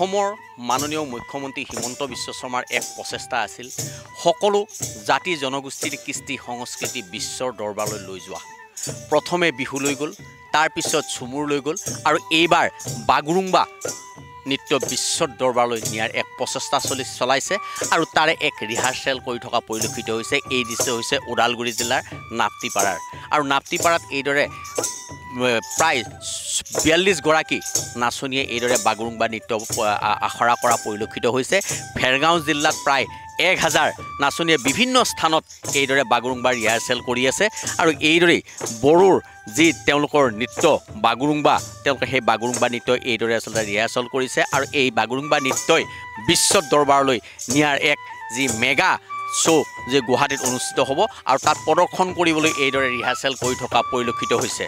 অসমৰ মাননীয় মুখ্যমন্ত্ৰী হিমন্ত বিশ্ব শৰ্মাৰ এক প্ৰচেষ্টা আছিল সকলো জাতি জনগোষ্ঠীৰ কৃষ্টি সংস্কৃতি বিশ্বৰ দৰবাৰলৈ লৈ যোৱা প্ৰথমে বিহু লৈ গ'ল তাৰ পিছত ঝুমুৰ লৈ গ'ল আৰু এইবাৰ বাগুৰুম্বা নৃত্য বিশ্বৰ দৰবাৰলৈ নিয়াৰ এক প্ৰচেষ্টা চলাইছে আৰু তাৰে এক ৰিহাৰ্চেল কৰি থকা পৰিলক্ষিত হৈছে এই দৃশ্য হৈছে ওদালগুৰি জিলাৰ নাপ্তিপাৰাৰ আৰু নাপ্তিপাৰাত এইদৰে প্ৰায় ৪২ গৰাকী নাচনীয়ে এইদৰে বাগুৰুম্বা নৃত্য আখৰা কৰা পৰিলক্ষিত হৈছে ফেৰগাঁও জিলাত প্ৰায় ১,০০০ নাচনীয়ে বিভিন্ন স্থানত এইদৰে বাগুৰুম্বা ৰিহাৰ্চেল কৰি আছে আৰু এইদৰেই বড়োৰ যি তেওঁলোকৰ নৃত্য বাগুৰুম্বা তেওঁলোকে সেই বাগুৰুম্বা নৃত্য এইদৰে আচলতে ৰিহাৰ্চেল কৰিছে আৰু এই বাগুৰুম্বা নৃত্যই বিশ্ব দৰবাৰলৈ নিয়াৰ এক যি মেগা শ্ব' যে গুৱাহাটীত অনুষ্ঠিত হ'ব আৰু তাত প্ৰদৰ্শন কৰিবলৈ এইদৰে ৰিহাৰ্চেল কৰি থকা পৰিলক্ষিত হৈছে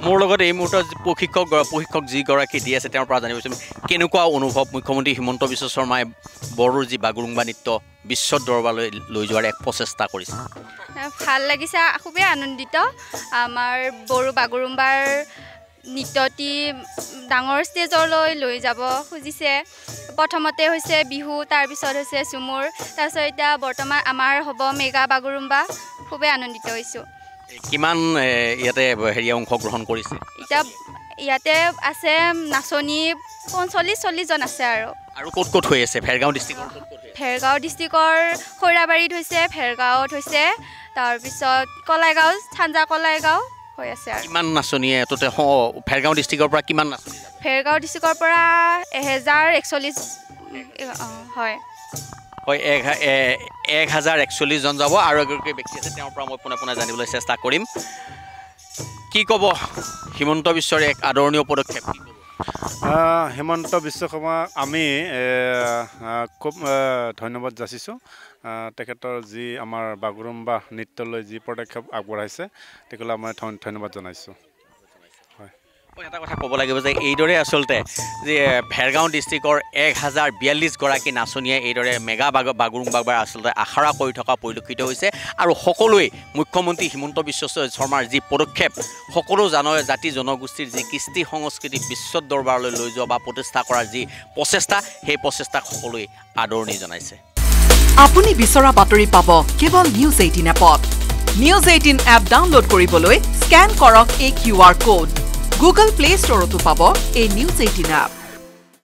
মোৰ লগত এই মুহূৰ্তত প্ৰশিক্ষক যিগৰাকী দি আছে তেওঁৰ পৰা জানিব বিচাৰিম কেনেকুৱা অনুভৱ মুখ্যমন্ত্ৰী হিমন্ত বিশ্ব শৰ্মাই বড়োৰ যি বাগুৰুম্বা নৃত্য বিশ্ব দৰবাৰলৈ লৈ যোৱাৰ এক প্ৰচেষ্টা কৰিছে ভাল লাগিছে খুবেই আনন্দিত আমাৰ বড়ো বাগুৰুম্বাৰ নৃত্যটি ডাঙৰ ষ্টেজলৈ লৈ যাব খুজিছে প্ৰথমতে হৈছে বিহু তাৰপিছত হৈছে ঝুমুৰ তাৰপিছত এতিয়া বৰ্তমান আমাৰ হ'ব মেগা বাগুৰুম্বা খুবেই আনন্দিত হৈছোঁ কিমান ইয়াতে হেৰি অংশগ্ৰহণ কৰিছে এতিয়া ইয়াতে আছে নাচনী ৪৫-৪০ জন আছে আৰু ক'ত ক'ত হৈ আছে ফেৰগাঁও ডিষ্ট্ৰিক্টৰ খৈৰাবাৰীত হৈছে ফেৰগাঁৱত হৈছে তাৰপিছত কলাইগাঁও চাঞ্জা কলাইগাঁও হৈ আছে আৰু কিমান নাচনীয়ে তোতে ফেৰগাঁও ডিষ্ট্ৰিক্টৰ পৰা কিমান নাচনী ফেৰগাঁও ডিষ্ট্ৰিক্টৰ পৰা ১,০৪১ হয় হয় ১,০৪১ জন যাব আৰু এগৰাকী ব্যক্তি আছে তেওঁৰ পৰা মই পুনৰ জানিবলৈ চেষ্টা কৰিম কি ক'ব হিমন্ত বিশ্বৰ এক আদৰণীয় পদক্ষেপ হিমন্ত বিশ্ব শৰ্মাক আমি খুব ধন্যবাদ যাচিছোঁ তেখেতৰ যি আমাৰ বাগুৰুম্বা নৃত্যলৈ যি পদক্ষেপ আগবঢ়াইছে তেখেতলৈ মই ধন্যবাদ জনাইছোঁ এটা কথা ক'ব লাগিব যে এইদৰে আচলতে যে ফেৰগাঁও ডিষ্ট্ৰিক্টৰ ১,০৪২ গৰাকী নাচনীয়ে এইদৰে মেগা বাগুৰুম্বাৰ আচলতে আখৰা কৰি থকা পৰিলক্ষিত হৈছে আৰু সকলোৱে মুখ্যমন্ত্ৰী হিমন্ত বিশ্ব শৰ্মাৰ যি পদক্ষেপ সকলো জাতি জনগোষ্ঠীৰ যি কৃষ্টি সংস্কৃতি বিশ্ব দৰবাৰলৈ লৈ যোৱা বা প্ৰতিষ্ঠা কৰাৰ যি প্ৰচেষ্টা সেই প্ৰচেষ্টাক সকলোৱে আদৰণি জনাইছে আপুনি বিচৰা বাতৰি পাব কেৱল নিউজ 18 এপত নিউজ 18 এপ ডাউনলোড কৰিবলৈ স্ক্যান কৰক এই QR code Google Play Store to পাব এই নিউজ 18 এপ